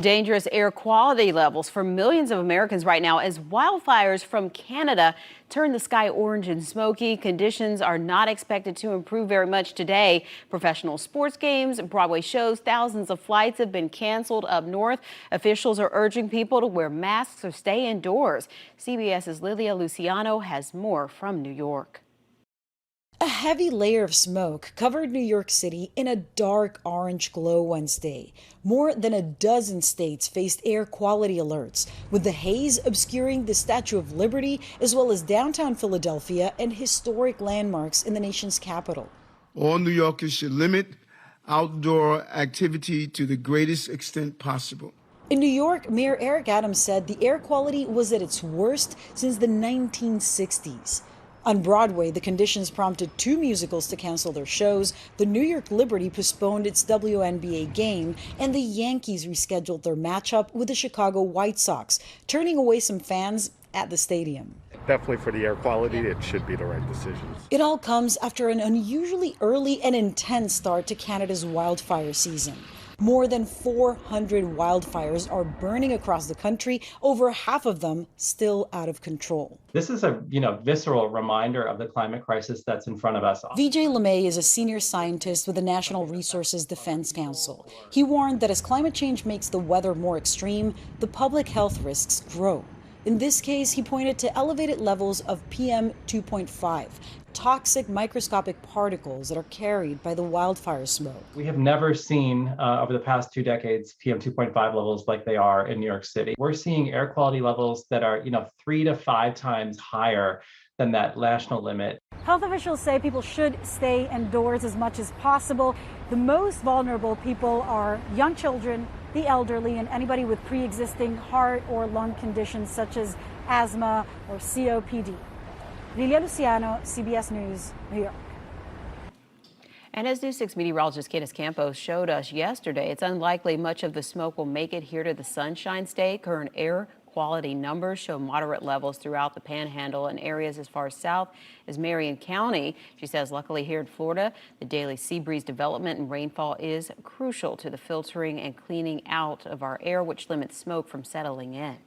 Dangerous air quality levels for millions of Americans right now as wildfires from Canada turn the sky orange and smoky. Conditions are not expected to improve very much today. Professional sports games, Broadway shows, thousands of flights have been canceled up north. Officials are urging people to wear masks or stay indoors. CBS's Lilia Luciano has more from New York. A heavy layer of smoke covered New York City in a dark orange glow Wednesday. More than a dozen states faced air quality alerts, with the haze obscuring the Statue of Liberty as well as downtown Philadelphia and historic landmarks in the nation's capital. All New Yorkers should limit outdoor activity to the greatest extent possible. In New York, Mayor Eric Adams said the air quality was at its worst since the 1960s. On Broadway, the conditions prompted two musicals to cancel their shows. The New York Liberty postponed its WNBA game, and the Yankees rescheduled their matchup with the Chicago White Sox, turning away some fans at the stadium. Definitely for the air quality, it should be the right decision. It all comes after an unusually early and intense start to Canada's wildfire season. More than 400 wildfires are burning across the country, over half of them still out of control. This is a visceral reminder of the climate crisis that's in front of us. Vijay LeMay is a senior scientist with the National Resources Defense Council. He warned that as climate change makes the weather more extreme, the public health risks grow. In this case, he pointed to elevated levels of PM 2.5, toxic microscopic particles that are carried by the wildfire smoke. We have never seen over the past 2 decades PM 2.5 levels like they are in New York City. We're seeing air quality levels that are 3 to 5 times higher than that national limit. Health officials say people should stay indoors as much as possible. The most vulnerable people are young children, the elderly, and anybody with pre-existing heart or lung conditions such as asthma or COPD. Lilia Luciano, CBS News, New York. And as News 6 meteorologist Candace Campos showed us yesterday, it's unlikely much of the smoke will make it here to the Sunshine State. Current air quality numbers show moderate levels throughout the Panhandle and areas as far south as Marion County. She says luckily here in Florida, the daily sea breeze development and rainfall is crucial to the filtering and cleaning out of our air, which limits smoke from settling in.